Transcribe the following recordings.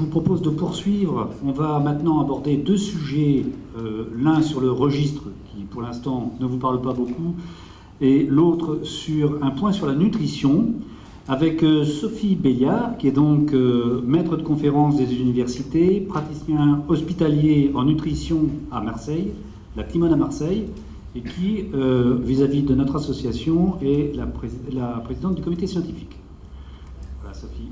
je vous propose de poursuivre. On va maintenant aborder deux sujets, l'un sur le registre, qui pour l'instant ne vous parle pas beaucoup, et l'autre sur un point sur la nutrition, avec Sophie Béliard, qui est donc maître de conférence des universités, praticien hospitalier en nutrition à Marseille, la Timone à Marseille, et qui, vis-à-vis de notre association, est la présidente du comité scientifique. Voilà, Sophie.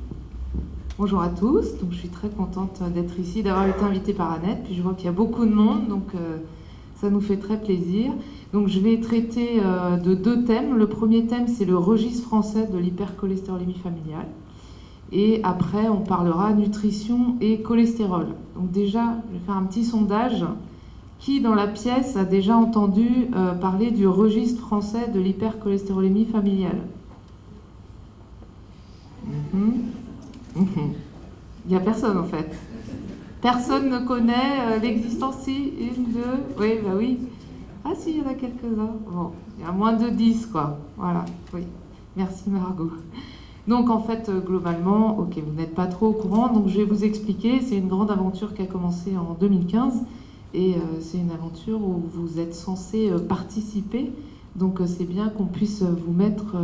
Bonjour à tous, donc je suis très contente d'être ici, d'avoir été invitée par Annette, puis je vois qu'il y a beaucoup de monde, donc ça nous fait très plaisir. Donc je vais traiter de deux thèmes. Le premier thème, c'est le registre français de l'hypercholestérolémie familiale. Et après, on parlera nutrition et cholestérol. Donc déjà, je vais faire un petit sondage. Qui dans la pièce a déjà entendu parler du registre français de l'hypercholestérolémie familiale? Il n'y a personne en fait. Personne ne connaît l'existence. Si, une, deux, oui, bah oui. Ah si, il y en a quelques-uns. Bon, il y a moins de 10 quoi. Voilà, oui. Merci Margot. Donc en fait, globalement, ok, vous n'êtes pas trop au courant, donc je vais vous expliquer. C'est une grande aventure qui a commencé en 2015. Et c'est une aventure où vous êtes censé participer, donc c'est bien qu'on puisse vous mettre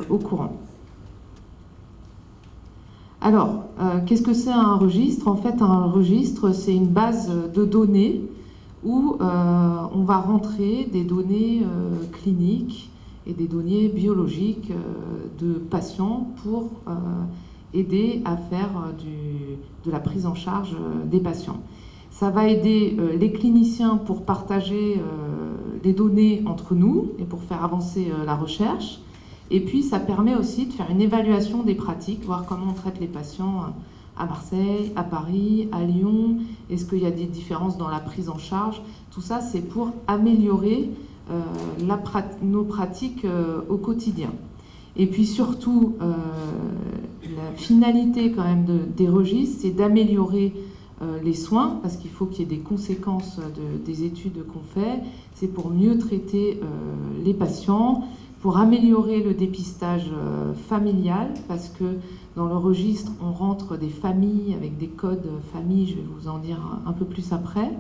au courant. Alors, qu'est-ce que c'est un registre? En fait, un registre, c'est une base de données où on va rentrer des données cliniques et des données biologiques de patients pour aider à faire de la prise en charge des patients. Ça va aider les cliniciens pour partager les données entre nous et pour faire avancer la recherche. Et puis, ça permet aussi de faire une évaluation des pratiques, voir comment on traite les patients à Marseille, à Paris, à Lyon. Est-ce qu'il y a des différences dans la prise en charge? Tout ça, c'est pour améliorer nos pratiques au quotidien. Et puis surtout, la finalité quand même des registres, c'est d'améliorer les soins, parce qu'il faut qu'il y ait des conséquences des études qu'on fait. C'est pour mieux traiter les patients, pour améliorer le dépistage familial, parce que dans le registre, on rentre des familles avec des codes familles, je vais vous en dire un peu plus après.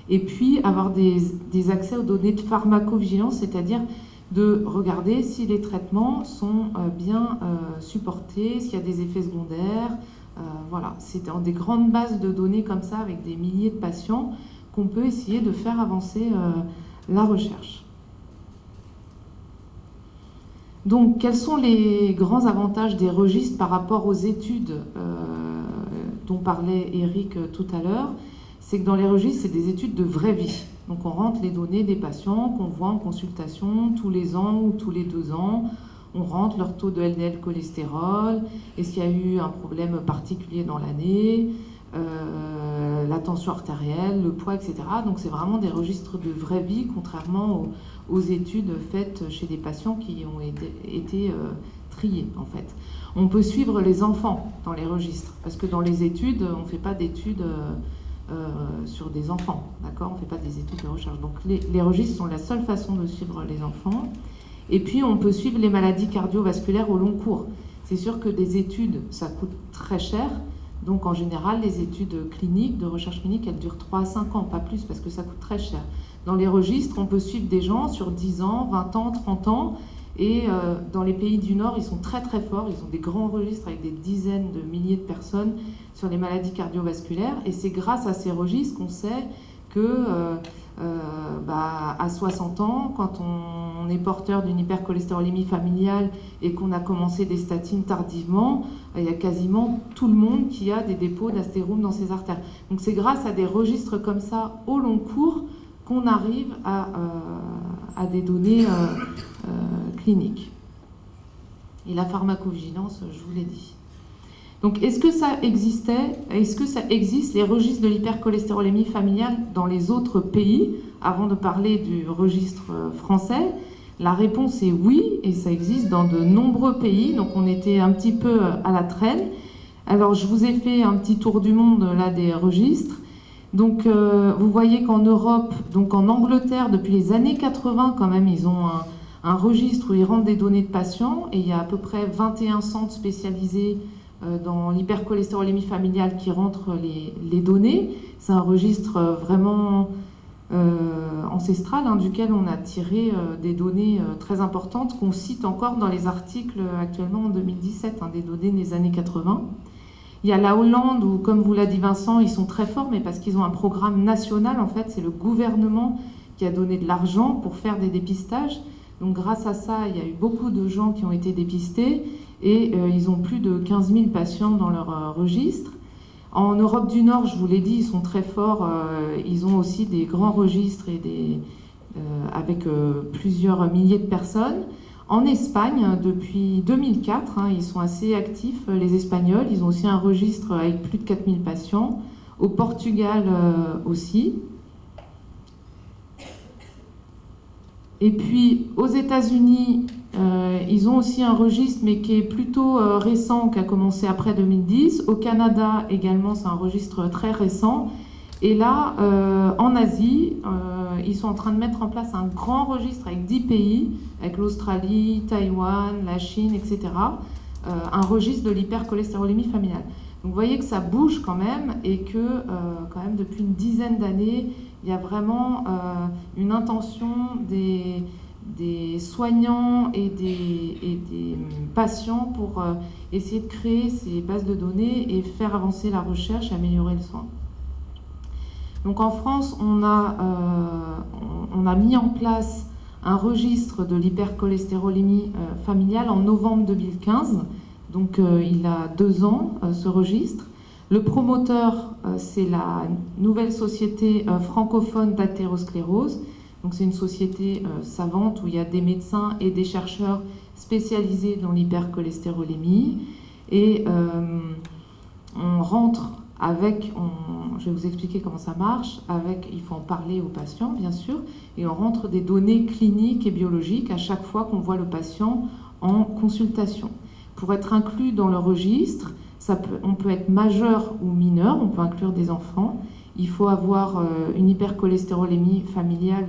Et puis avoir des accès aux données de pharmacovigilance, c'est-à-dire de regarder si les traitements sont bien supportés, s'il y a des effets secondaires. Voilà, c'est dans des grandes bases de données comme ça, avec des milliers de patients, qu'on peut essayer de faire avancer la recherche. Donc, quels sont les grands avantages des registres par rapport aux études dont parlait Eric tout à l'heure? C'est que dans les registres, c'est des études de vraie vie. Donc, on rentre les données des patients qu'on voit en consultation tous les ans ou tous les 2 ans. On rentre leur taux de LDL cholestérol, est-ce qu'il y a eu un problème particulier dans l'année, la tension artérielle, le poids, etc. Donc c'est vraiment des registres de vraie vie, contrairement aux études faites chez des patients qui ont été triés en fait. On peut suivre les enfants dans les registres, parce que dans les études, on ne fait pas d'études sur des enfants, d'accord? On ne fait pas des études de recherche. Donc les registres sont la seule façon de suivre les enfants. Et puis, on peut suivre les maladies cardiovasculaires au long cours. C'est sûr que des études, ça coûte très cher. Donc, en général, les études cliniques, de recherche clinique, elles durent 3 à 5 ans, pas plus, parce que ça coûte très cher. Dans les registres, on peut suivre des gens sur 10 ans, 20 ans, 30 ans. Et dans les pays du Nord, ils sont très, très forts. Ils ont des grands registres avec des dizaines de milliers de personnes sur les maladies cardiovasculaires. Et c'est grâce à ces registres qu'on sait que... à 60 ans, quand on est porteur d'une hypercholestérolémie familiale et qu'on a commencé des statines tardivement, il y a quasiment tout le monde qui a des dépôts d'astérome dans ses artères. Donc c'est grâce à des registres comme ça au long cours qu'on arrive à des données cliniques. Et la pharmacovigilance, je vous l'ai dit. Donc, est-ce que ça existe, les registres de l'hypercholestérolémie familiale dans les autres pays, avant de parler du registre français? La réponse est oui, et ça existe dans de nombreux pays, donc on était un petit peu à la traîne. Alors, je vous ai fait un petit tour du monde, là, des registres. Donc, vous voyez qu'en Europe, donc en Angleterre, depuis les années 80, quand même, ils ont un registre où ils rentrent des données de patients, et il y a à peu près 21 centres spécialisés dans l'hypercholestérolémie familiale qui rentre les données. C'est un registre vraiment ancestral, duquel on a tiré des données très importantes qu'on cite encore dans les articles actuellement en 2017, des données des années 80. Il y a la Hollande où, comme vous l'a dit Vincent, ils sont très forts, mais parce qu'ils ont un programme national, en fait, c'est le gouvernement qui a donné de l'argent pour faire des dépistages. Donc grâce à ça, il y a eu beaucoup de gens qui ont été dépistés et ils ont plus de 15 000 patients dans leur registre. En Europe du Nord, je vous l'ai dit, ils sont très forts. Ils ont aussi des grands registres et avec plusieurs milliers de personnes. En Espagne, depuis 2004, ils sont assez actifs, les Espagnols. Ils ont aussi un registre avec plus de 4000 patients. Au Portugal aussi. Et puis, aux États-Unis, ils ont aussi un registre, mais qui est plutôt récent, qui a commencé après 2010. Au Canada, également, c'est un registre très récent. Et là, en Asie, ils sont en train de mettre en place un grand registre avec 10 pays, avec l'Australie, Taïwan, la Chine, etc. Un registre de l'hypercholestérolémie familiale. Donc vous voyez que ça bouge quand même et que quand même depuis une dizaine d'années, il y a vraiment une intention des soignants et des patients pour essayer de créer ces bases de données et faire avancer la recherche et améliorer le soin. Donc en France, on a mis en place un registre de l'hypercholestérolémie familiale en novembre 2015. Donc il a 2 ans, ce registre. Le promoteur, c'est la nouvelle société francophone d'athérosclérose. Donc c'est une société savante où il y a des médecins et des chercheurs spécialisés dans l'hypercholestérolémie. Et on rentre avec, je vais vous expliquer comment ça marche, il faut en parler aux patients bien sûr, et on rentre des données cliniques et biologiques à chaque fois qu'on voit le patient en consultation. Pour être inclus dans le registre, on peut être majeur ou mineur, on peut inclure des enfants. Il faut avoir une hypercholestérolémie familiale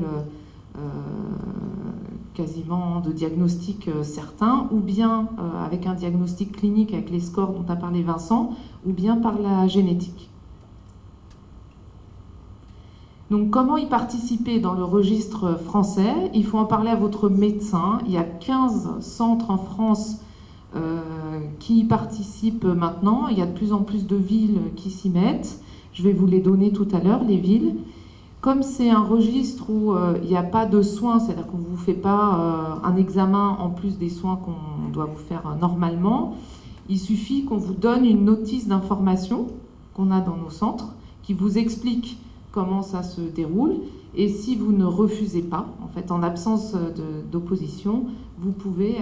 quasiment de diagnostic certain, ou bien avec un diagnostic clinique avec les scores dont a parlé Vincent, ou bien par la génétique. Donc comment y participer dans le registre français? Il faut en parler à votre médecin. Il y a 15 centres en France qui y participent maintenant. Il y a de plus en plus de villes qui s'y mettent. Je vais vous les donner tout à l'heure, les villes. Comme c'est un registre où il n'y a pas de soins, c'est-à-dire qu'on ne vous fait pas un examen en plus des soins qu'on doit vous faire normalement, il suffit qu'on vous donne une notice d'information qu'on a dans nos centres qui vous explique comment ça se déroule. Et si vous ne refusez pas, en fait, en absence d'opposition, vous pouvez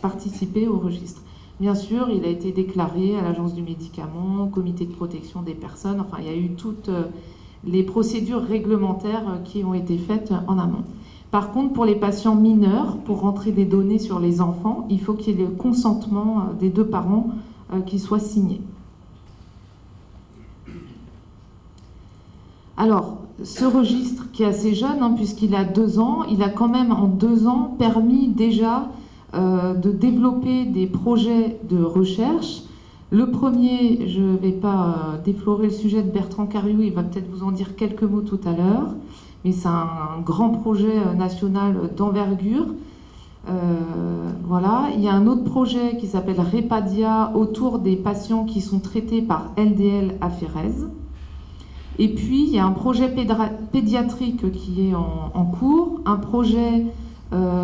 participer au registre. Bien sûr, il a été déclaré à l'Agence du médicament, au comité de protection des personnes. Enfin, il y a eu toutes les procédures réglementaires qui ont été faites en amont. Par contre, pour les patients mineurs, pour rentrer des données sur les enfants, il faut qu'il y ait le consentement des 2 parents qui soit signé. Alors, ce registre qui est assez jeune, puisqu'il a 2 ans, il a quand même en 2 ans permis déjà de développer des projets de recherche. Le premier, je ne vais pas déflorer le sujet de Bertrand Cariou, il va peut-être vous en dire quelques mots tout à l'heure, mais c'est un grand projet national d'envergure. Voilà. Il y a un autre projet qui s'appelle Repadia autour des patients qui sont traités par LDL aphérèse. Et puis, il y a un projet pédiatrique qui est en cours, un projet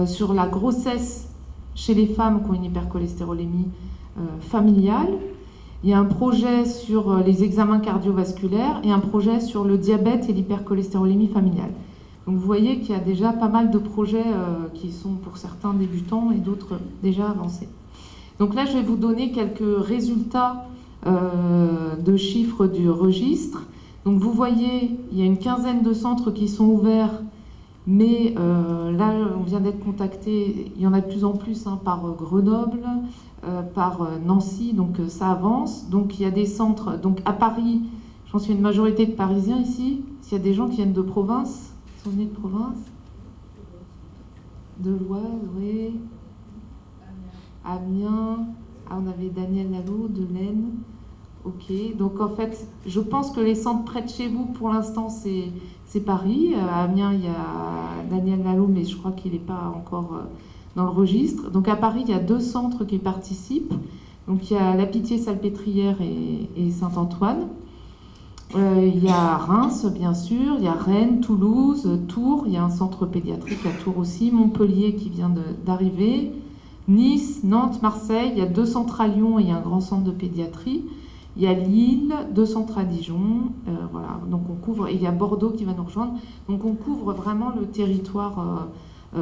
sur la grossesse chez les femmes qui ont une hypercholestérolémie familiale. Il y a un projet sur les examens cardiovasculaires et un projet sur le diabète et l'hypercholestérolémie familiale. Donc vous voyez qu'il y a déjà pas mal de projets qui sont pour certains débutants et d'autres déjà avancés. Donc là, je vais vous donner quelques résultats de chiffres du registre. Donc vous voyez, il y a une quinzaine de centres qui sont ouverts, mais là, on vient d'être contacté, il y en a de plus en plus par Grenoble, par Nancy, donc ça avance. Donc il y a des centres, donc à Paris, je pense qu'il y a une majorité de Parisiens ici. S'il y a des gens qui viennent de province, qui sont venus de province, de l'Oise, oui, Amiens, Ah, on avait Daniel Lalo de l'Aisne. Ok, donc en fait, je pense que les centres près de chez vous, pour l'instant, c'est Paris. À Amiens, il y a Daniel Lalo, mais je crois qu'il n'est pas encore dans le registre. Donc à Paris, il y a 2 centres qui participent. Donc il y a La Pitié-Salpêtrière et Saint-Antoine. Il y a Reims, bien sûr, il y a Rennes, Toulouse, Tours, il y a un centre pédiatrique à Tours aussi, Montpellier qui vient d'arriver, Nice, Nantes, Marseille, il y a 2 centres à Lyon et un grand centre de pédiatrie. Il y a Lille, 2 centres à Dijon, voilà. Donc on couvre, et il y a Bordeaux qui va nous rejoindre. Donc on couvre vraiment le territoire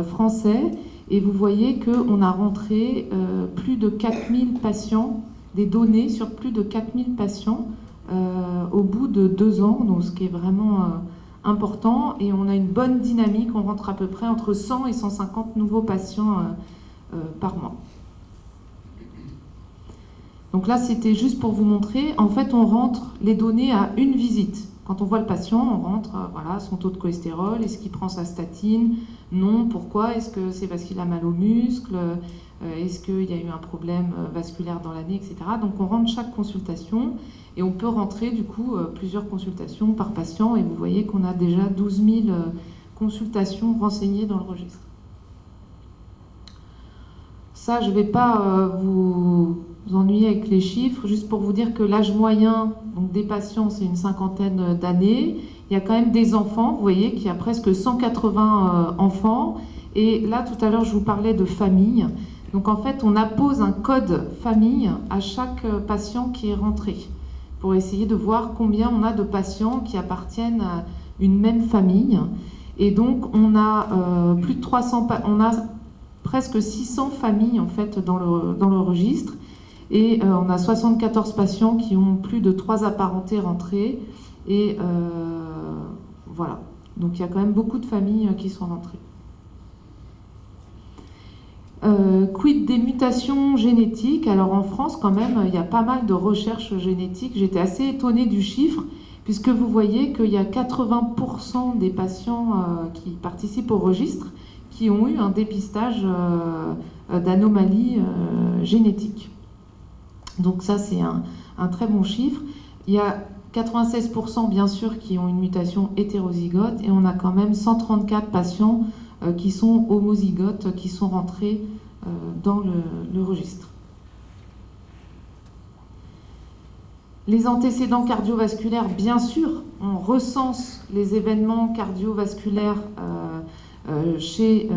français. Et vous voyez qu'on a rentré plus de 4000 patients, des données sur plus de 4000 patients au bout de 2 ans, donc ce qui est vraiment important. Et on a une bonne dynamique, on rentre à peu près entre 100 et 150 nouveaux patients par mois. Donc là, c'était juste pour vous montrer. En fait, on rentre les données à une visite. Quand on voit le patient, on rentre, voilà, son taux de cholestérol, est-ce qu'il prend sa statine? Non, pourquoi? Est-ce que c'est parce qu'il a mal aux muscles? Est-ce qu'il y a eu un problème vasculaire dans l'année, etc. Donc on rentre chaque consultation et on peut rentrer du coup plusieurs consultations par patient. Et vous voyez qu'on a déjà 12 000 consultations renseignées dans le registre. Ça, je ne vais pas vous ennuyer avec les chiffres, juste pour vous dire que l'âge moyen donc des patients, c'est une 50aine d'années. Il y a quand même des enfants, vous voyez qu'il y a presque 180 enfants. Et là, tout à l'heure, je vous parlais de famille. Donc en fait, on appose un code famille à chaque patient qui est rentré, pour essayer de voir combien on a de patients qui appartiennent à une même famille. Et donc, on a plus de 300, on a presque 600 familles en fait dans le registre. Et on a 74 patients qui ont plus de 3 apparentés rentrés. Et voilà. Donc il y a quand même beaucoup de familles qui sont rentrées. Quid des mutations génétiques? Alors en France, quand même, il y a pas mal de recherches génétiques. J'étais assez étonnée du chiffre, puisque vous voyez qu'il y a 80% des patients qui participent au registre qui ont eu un dépistage d'anomalies génétiques. Donc ça, c'est un très bon chiffre. Il y a 96% bien sûr qui ont une mutation hétérozygote et on a quand même 134 patients qui sont homozygotes, qui sont rentrés dans le registre. Les antécédents cardiovasculaires, bien sûr, on recense les événements cardiovasculaires chez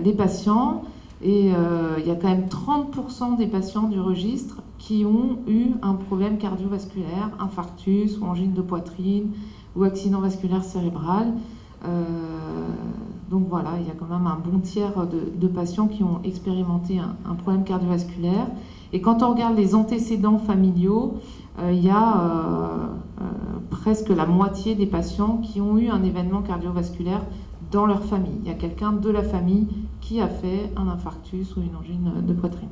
les patients. Et il y a quand même 30% des patients du registre qui ont eu un problème cardiovasculaire, infarctus ou angine de poitrine ou accident vasculaire cérébral. Donc voilà, il y a quand même un bon tiers de patients qui ont expérimenté un problème cardiovasculaire. Et quand on regarde les antécédents familiaux, il y a presque la moitié des patients qui ont eu un événement cardiovasculaire dans leur famille. Il y a quelqu'un de la famille qui a fait un infarctus ou une angine de poitrine.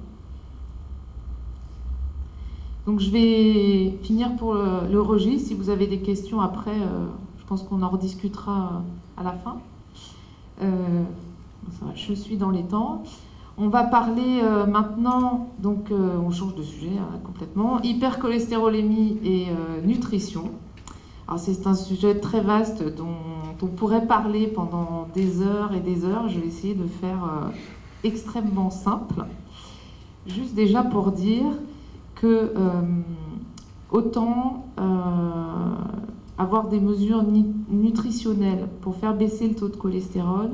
Donc je vais finir pour le registre. Si vous avez des questions après, je pense qu'on en rediscutera à la fin. Ça va, je suis dans les temps. On va parler maintenant, donc on change de sujet complètement, hypercholestérolémie et nutrition. Alors c'est un sujet très vaste dont on pourrait parler pendant des heures et des heures. Je vais essayer de faire extrêmement simple. Juste déjà pour dire que autant avoir des mesures nutritionnelles pour faire baisser le taux de cholestérol,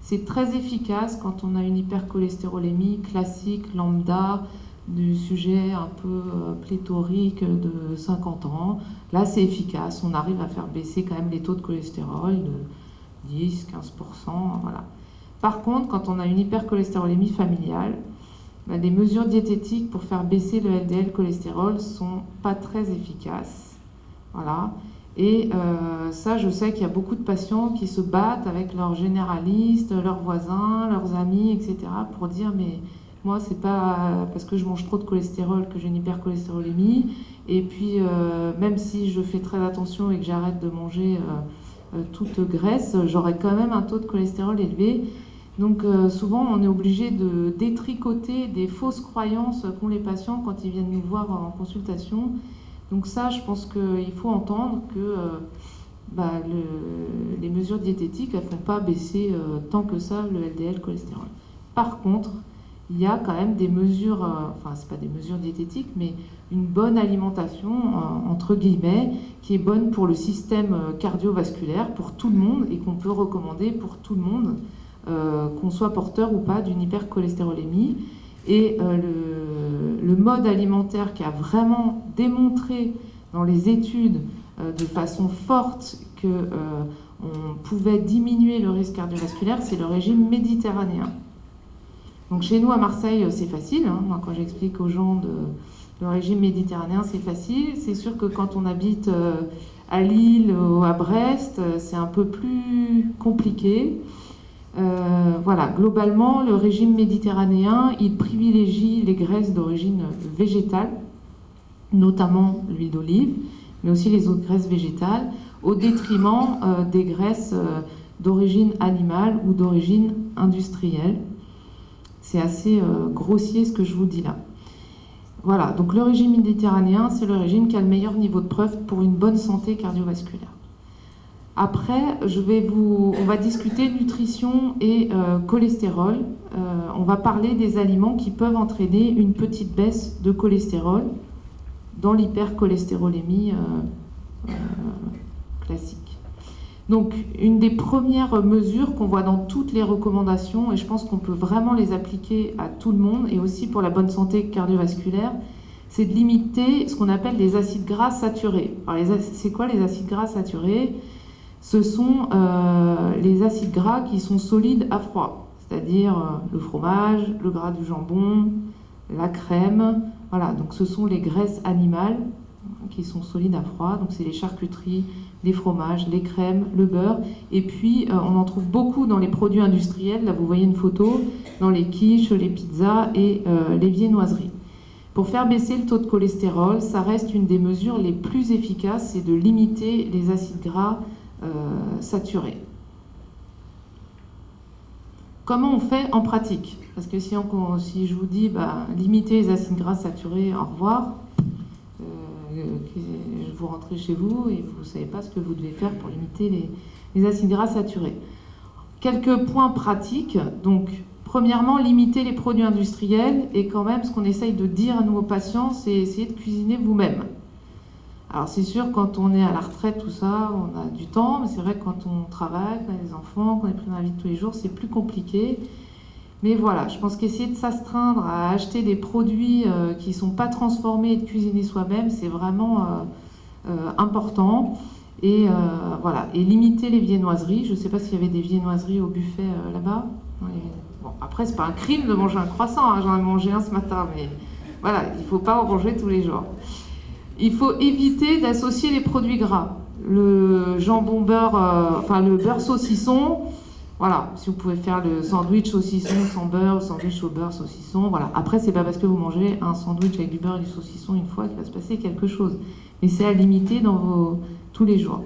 c'est très efficace quand on a une hypercholestérolémie classique, lambda, du sujet un peu pléthorique de 50 ans. Là, c'est efficace. On arrive à faire baisser quand même les taux de cholestérol de 10-15%. Voilà. Par contre, quand on a une hypercholestérolémie familiale, les mesures diététiques pour faire baisser le LDL cholestérol ne sont pas très efficaces. Voilà. Et ça, je sais qu'il y a beaucoup de patients qui se battent avec leurs généralistes, leurs voisins, leurs amis, etc. pour dire mais moi, c'est pas parce que je mange trop de cholestérol que j'ai une hypercholestérolémie. Et puis, même si je fais très attention et que j'arrête de manger toute graisse, j'aurai quand même un taux de cholestérol élevé. Donc souvent, on est obligé de détricoter des fausses croyances qu'ont les patients quand ils viennent nous voir en consultation. Donc ça, je pense qu'il faut entendre que les mesures diététiques, elles ne font pas baisser tant que ça le LDL cholestérol. Par contre, il y a quand même des mesures, enfin c'est pas des mesures diététiques, mais une bonne alimentation, entre guillemets, qui est bonne pour le système cardiovasculaire, pour tout le monde, et qu'on peut recommander pour tout le monde, qu'on soit porteur ou pas d'une hypercholestérolémie. Et le mode alimentaire qui a vraiment démontré dans les études de façon forte qu'on pouvait diminuer le risque cardiovasculaire, c'est le régime méditerranéen. Donc chez nous à Marseille, c'est facile. Moi, quand j'explique aux gens le régime méditerranéen, c'est facile. C'est sûr que quand on habite à Lille ou à Brest, c'est un peu plus compliqué. Voilà, globalement, le régime méditerranéen, il privilégie les graisses d'origine végétale, notamment l'huile d'olive, mais aussi les autres graisses végétales, au détriment des graisses d'origine animale ou d'origine industrielle. C'est assez grossier ce que je vous dis là. Voilà, donc le régime méditerranéen, c'est le régime qui a le meilleur niveau de preuve pour une bonne santé cardiovasculaire. Après, on va discuter nutrition et cholestérol. On va parler des aliments qui peuvent entraîner une petite baisse de cholestérol dans l'hypercholestérolémie classique. Donc, une des premières mesures qu'on voit dans toutes les recommandations, et je pense qu'on peut vraiment les appliquer à tout le monde, et aussi pour la bonne santé cardiovasculaire, c'est de limiter ce qu'on appelle les acides gras saturés. Alors, c'est quoi les acides gras saturés ? Ce sont les acides gras qui sont solides à froid, c'est-à-dire le fromage, le gras du jambon, la crème. Voilà, donc ce sont les graisses animales qui sont solides à froid. Donc c'est les charcuteries, les fromages, les crèmes, le beurre. Et puis on en trouve beaucoup dans les produits industriels. Là vous voyez une photo, dans les quiches, les pizzas et les viennoiseries. Pour faire baisser le taux de cholestérol, ça reste une des mesures les plus efficaces, c'est de limiter les acides gras saturés. Comment on fait en pratique? Parce que si je vous dis limitez les acides gras saturés, au revoir, vous rentrez chez vous et vous ne savez pas ce que vous devez faire pour limiter les acides gras saturés. Quelques points pratiques. Donc, premièrement, limiter les produits industriels, et quand même ce qu'on essaye de dire à nos patients, c'est essayer de cuisiner vous-même. Alors c'est sûr, quand on est à la retraite, tout ça, on a du temps, mais c'est vrai que quand on travaille, qu'on a des enfants, qu'on est pris dans la vie de tous les jours, c'est plus compliqué. Mais voilà, je pense qu'essayer de s'astreindre à acheter des produits qui ne sont pas transformés et de cuisiner soi-même, c'est vraiment important. Et voilà, et limiter les viennoiseries. Je ne sais pas s'il y avait des viennoiseries au buffet là-bas. Bon, après, c'est pas un crime de manger un croissant, hein, j'en ai mangé un ce matin, mais voilà, il ne faut pas en manger tous les jours. Il faut éviter d'associer les produits gras. Le jambon beurre, le beurre saucisson, voilà, si vous pouvez faire le sandwich saucisson sans beurre, le sandwich au beurre saucisson, voilà. Après, c'est pas parce que vous mangez un sandwich avec du beurre et du saucisson une fois qu'il va se passer quelque chose. Mais c'est à limiter dans tous les jours.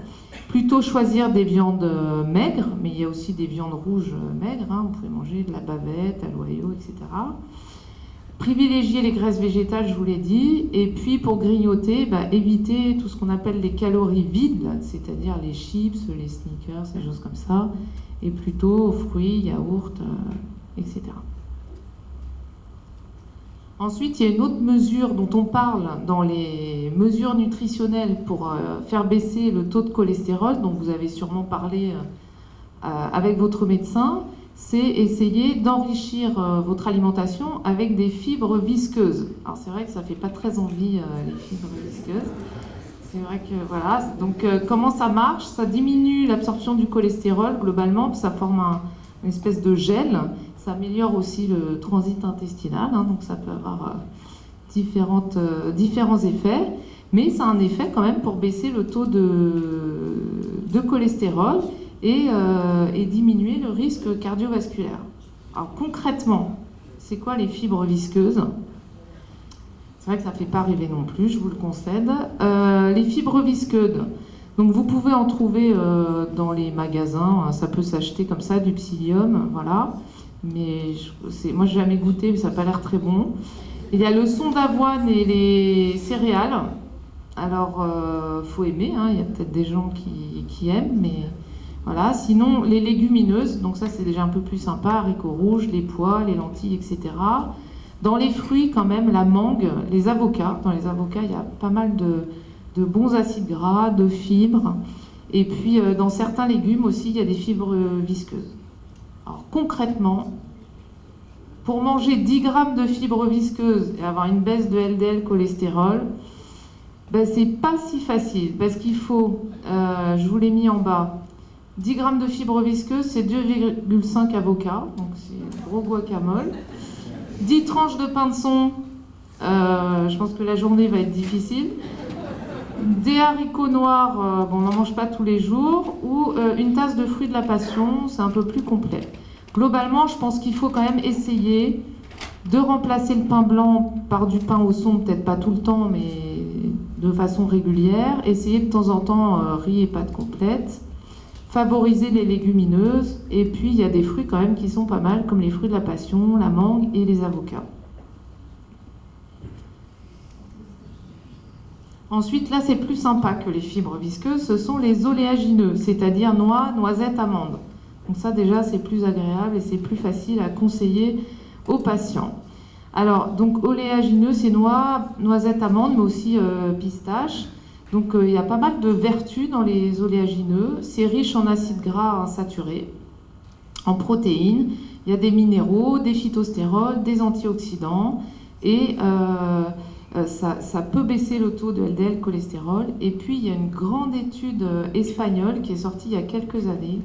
Plutôt choisir des viandes maigres, mais il y a aussi des viandes rouges maigres, hein. Vous pouvez manger de la bavette, à l'oyau, etc. Privilégier les graisses végétales, je vous l'ai dit, et puis pour grignoter, éviter tout ce qu'on appelle les calories vides, c'est-à-dire les chips, les sneakers, ces choses comme ça, et plutôt fruits, yaourts, etc. Ensuite, il y a une autre mesure dont on parle dans les mesures nutritionnelles pour faire baisser le taux de cholestérol, dont vous avez sûrement parlé avec votre médecin, c'est essayer d'enrichir votre alimentation avec des fibres visqueuses. Alors c'est vrai que ça ne fait pas très envie les fibres visqueuses. C'est vrai que voilà. Donc comment ça marche? Ça diminue l'absorption du cholestérol globalement, ça forme une espèce de gel. Ça améliore aussi le transit intestinal, hein, donc ça peut avoir différents effets. Mais ça a un effet quand même pour baisser le taux de cholestérol et diminuer le risque cardiovasculaire. Alors concrètement, c'est quoi les fibres visqueuses? C'est vrai que ça ne fait pas rêver non plus, je vous le concède. Les fibres visqueuses, donc vous pouvez en trouver dans les magasins, ça peut s'acheter comme ça, du psyllium, voilà. mais moi j'ai jamais goûté, mais ça n'a pas l'air très bon. Il y a le son d'avoine et les céréales. Alors, faut aimer, hein, il y a peut-être des gens qui aiment, mais voilà. Sinon, les légumineuses, donc ça c'est déjà un peu plus sympa, haricots rouges, les pois, les lentilles, etc. Dans les fruits, quand même, la mangue, les avocats. Dans les avocats, il y a pas mal de bons acides gras, de fibres. Et puis, dans certains légumes aussi, il y a des fibres visqueuses. Alors, concrètement, pour manger 10 grammes de fibres visqueuses et avoir une baisse de LDL cholestérol, ben, c'est pas si facile. Parce qu'il faut, je vous l'ai mis en bas, 10 grammes de fibres visqueuses, c'est 2,5 avocats. Donc, c'est gros guacamole. 10 tranches de pain de son, je pense que la journée va être difficile. Des haricots noirs, bon, on n'en mange pas tous les jours, ou une tasse de fruits de la passion, c'est un peu plus complet. Globalement, je pense qu'il faut quand même essayer de remplacer le pain blanc par du pain au son, peut-être pas tout le temps, mais de façon régulière. Essayer de temps en temps riz et pâtes complètes. Favoriser les légumineuses. Et puis, il y a des fruits quand même qui sont pas mal, comme les fruits de la passion, la mangue et les avocats. Ensuite, là, c'est plus sympa que les fibres visqueuses, ce sont les oléagineux, c'est-à-dire noix, noisettes, amandes. Donc ça, déjà, c'est plus agréable et c'est plus facile à conseiller aux patients. Alors, donc, oléagineux, c'est noix, noisettes, amandes, mais aussi pistaches. Donc, il y a pas mal de vertus dans les oléagineux. C'est riche en acides gras insaturés, en protéines. Il y a des minéraux, des phytostérols, des antioxydants et... ça peut baisser le taux de LDL cholestérol. Et puis, il y a une grande étude espagnole qui est sortie il y a quelques années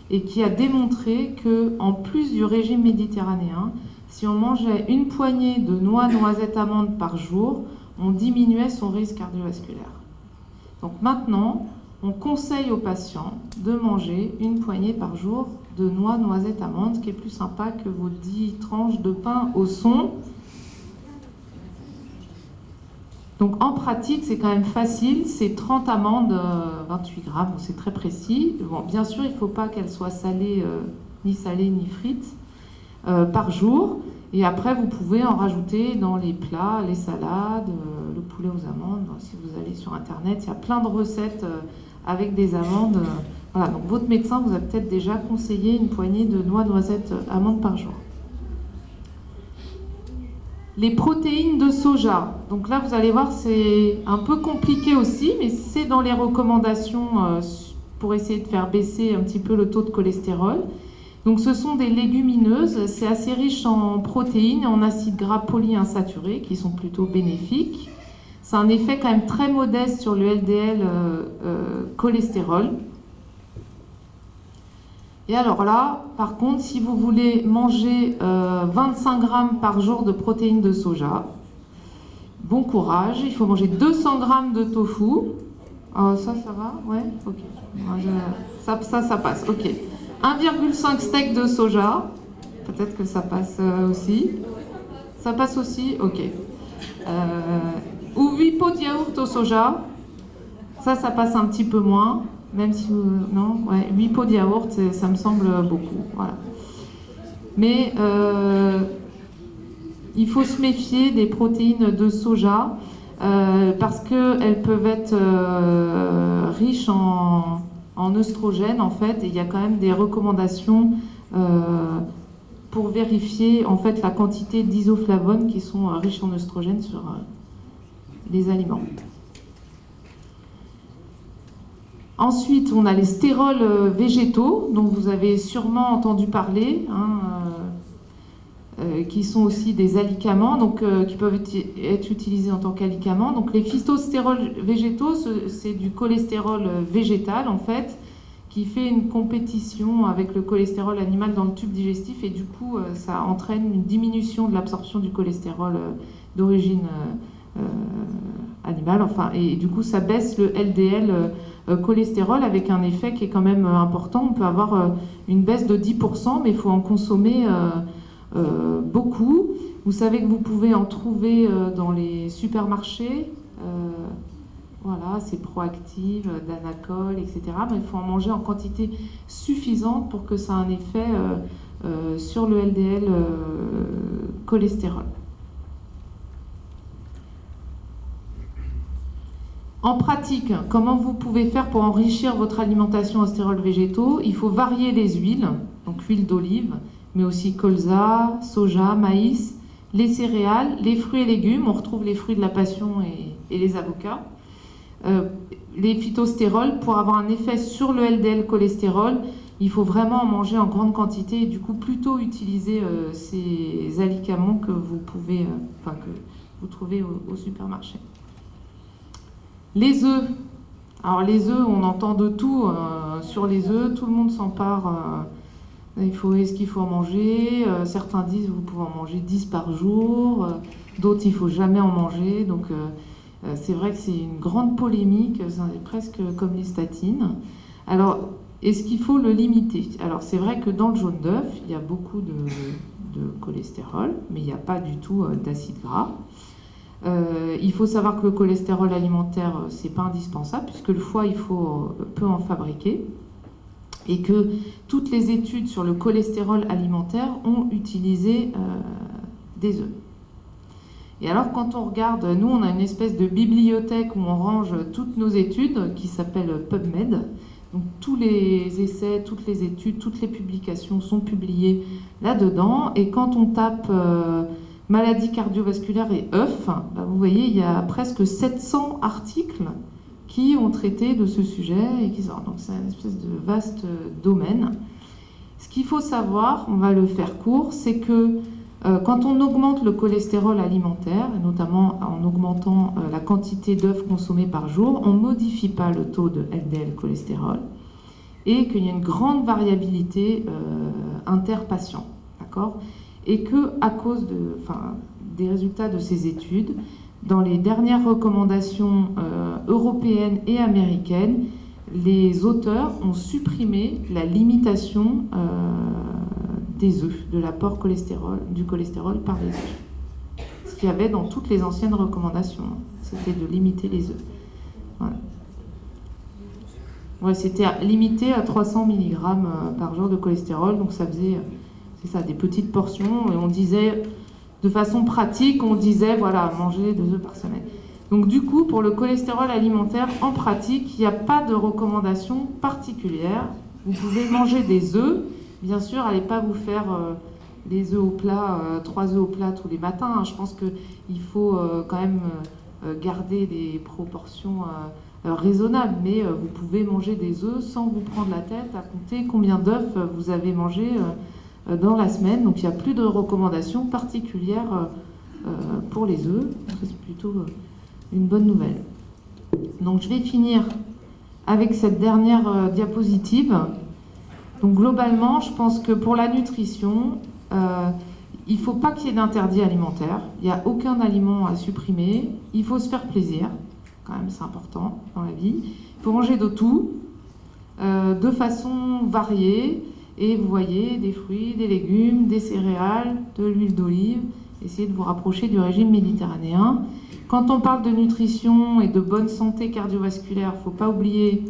et qui a démontré qu'en plus du régime méditerranéen, si on mangeait une poignée de noix, noisettes, amandes par jour, on diminuait son risque cardiovasculaire. Donc maintenant, on conseille aux patients de manger une poignée par jour de noix, noisettes, amandes, ce qui est plus sympa que vos 10 tranches de pain au son. Donc en pratique, c'est quand même facile, c'est 30 amandes, 28 grammes, c'est très précis. Bon, bien sûr, il ne faut pas qu'elles soient salées, ni frites, par jour. Et après, vous pouvez en rajouter dans les plats, les salades, le poulet aux amandes. Si vous allez sur Internet, il y a plein de recettes avec des amandes. Voilà, donc votre médecin vous a peut-être déjà conseillé une poignée de noix, noisettes, amandes par jour. Les protéines de soja. Donc là, vous allez voir, c'est un peu compliqué aussi, mais c'est dans les recommandations pour essayer de faire baisser un petit peu le taux de cholestérol. Donc ce sont des légumineuses, c'est assez riche en protéines et en acides gras polyinsaturés qui sont plutôt bénéfiques. C'est un effet quand même très modeste sur le LDL cholestérol. Et alors là, par contre, si vous voulez manger 25 grammes par jour de protéines de soja, bon courage. Il faut manger 200 grammes de tofu. Ça va? Ouais? Ok. Ça passe. Ok. 1,5 steak de soja. Peut-être que ça passe aussi. Ça passe aussi? Ok. Ou 8 pots de yaourt au soja. Ça passe un petit peu moins. Même si non, ouais, 8 pots de yaourt, ça me semble beaucoup. Voilà. Mais il faut se méfier des protéines de soja parce qu'elles peuvent être riches en œstrogènes, en fait. Et il y a quand même des recommandations pour vérifier en fait, la quantité d'isoflavones qui sont riches en œstrogènes sur les aliments. Ensuite, on a les stérols végétaux, dont vous avez sûrement entendu parler, qui sont aussi des alicaments, donc qui peuvent être utilisés en tant qu'alicaments. Donc les phytostérols végétaux, c'est du cholestérol végétal, en fait, qui fait une compétition avec le cholestérol animal dans le tube digestif, et du coup, ça entraîne une diminution de l'absorption du cholestérol d'origine animale, enfin, et du coup, ça baisse le LDL cholestérol avec un effet qui est quand même important. On peut avoir une baisse de 10%, mais il faut en consommer beaucoup. Vous savez que vous pouvez en trouver dans les supermarchés. Voilà, c'est Proactive, Danacol, etc. Mais il faut en manger en quantité suffisante pour que ça ait un effet sur le LDL cholestérol. En pratique, comment vous pouvez faire pour enrichir votre alimentation en stérols végétaux? Il faut varier les huiles, donc huile d'olive, mais aussi colza, soja, maïs, les céréales, les fruits et légumes. On retrouve les fruits de la passion et les avocats. Les phytostérols, pour avoir un effet sur le LDL cholestérol, il faut vraiment en manger en grande quantité et du coup plutôt utiliser ces alicaments que vous pouvez, que vous trouvez au supermarché. Les œufs. Alors les œufs, on entend de tout sur les œufs, tout le monde s'empare. Est-ce qu'il faut en manger? Certains disent vous pouvez en manger 10 par jour, d'autres il ne faut jamais en manger. Donc c'est vrai que c'est une grande polémique, c'est presque comme les statines. Alors, est-ce qu'il faut le limiter? Alors c'est vrai que dans le jaune d'œuf, il y a beaucoup de cholestérol, mais il n'y a pas du tout d'acide gras. Il faut savoir que le cholestérol alimentaire, c'est pas indispensable, puisque le foie peut en fabriquer, et que toutes les études sur le cholestérol alimentaire ont utilisé des œufs. Et alors quand on regarde, nous on a une espèce de bibliothèque où on range toutes nos études, qui s'appelle PubMed. Donc tous les essais, toutes les études, toutes les publications sont publiées là-dedans, et quand on tape maladies cardiovasculaires et œufs, vous voyez, il y a presque 700 articles qui ont traité de ce sujet et qui sortent. Donc c'est une espèce de vaste domaine. Ce qu'il faut savoir, on va le faire court, c'est que quand on augmente le cholestérol alimentaire, et notamment en augmentant la quantité d'œufs consommés par jour, on ne modifie pas le taux de LDL cholestérol et qu'il y a une grande variabilité interpatient, d'accord ? Et qu'à cause des résultats de ces études, dans les dernières recommandations européennes et américaines, les auteurs ont supprimé la limitation des œufs, de l'apport du cholestérol par les œufs. Ce qu'il y avait dans toutes les anciennes recommandations, c'était de limiter les œufs. Voilà. Ouais, c'était limité à 300 mg par jour de cholestérol, donc ça faisait, des petites portions, et on disait, de façon pratique, voilà, manger 2 œufs par semaine. Donc du coup, pour le cholestérol alimentaire, en pratique, il n'y a pas de recommandation particulière. Vous pouvez manger des œufs. Bien sûr, n'allez pas vous faire des œufs au plat, 3 œufs au plat tous les matins. Je pense qu'il faut quand même garder des proportions raisonnables, mais vous pouvez manger des œufs sans vous prendre la tête à compter combien d'œufs vous avez mangé dans la semaine. Donc il n'y a plus de recommandations particulières pour les œufs. C'est plutôt une bonne nouvelle. Donc je vais finir avec cette dernière diapositive. Donc globalement, je pense que pour la nutrition, il ne faut pas qu'il y ait d'interdit alimentaire. Il n'y a aucun aliment à supprimer. Il faut se faire plaisir, quand même, c'est important dans la vie. Il faut manger de tout, de façon variée. Et vous voyez, des fruits, des légumes, des céréales, de l'huile d'olive. Essayez de vous rapprocher du régime méditerranéen. Quand on parle de nutrition et de bonne santé cardiovasculaire, il ne faut pas oublier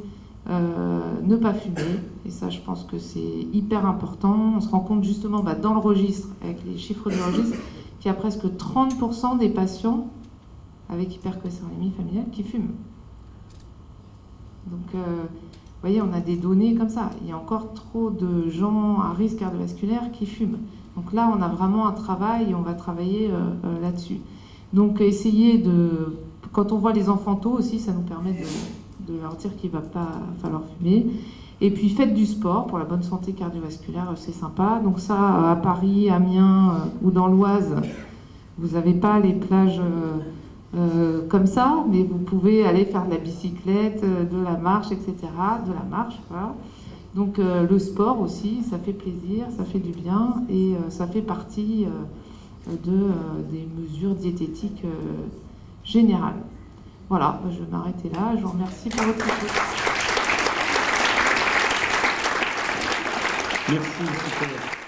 ne pas fumer. Et ça, je pense que c'est hyper important. On se rend compte justement dans le registre, avec les chiffres du registre, qu'il y a presque 30% des patients avec hypercholestérolémie familiale qui fument. Donc, vous voyez, on a des données comme ça. Il y a encore trop de gens à risque cardiovasculaire qui fument. Donc là, on a vraiment un travail et on va travailler là-dessus. Donc, quand on voit les enfants tôt aussi, ça nous permet de leur dire qu'il ne va pas falloir fumer. Et puis, faites du sport pour la bonne santé cardiovasculaire, c'est sympa. Donc ça, à Paris, Amiens ou dans l'Oise, vous n'avez pas les plages comme ça, mais vous pouvez aller faire de la bicyclette, de la marche, etc. De la marche, voilà. Donc le sport aussi, ça fait plaisir, ça fait du bien, et ça fait partie des mesures diététiques générales. Voilà, je vais m'arrêter là. Je vous remercie pour votre écoute. Merci.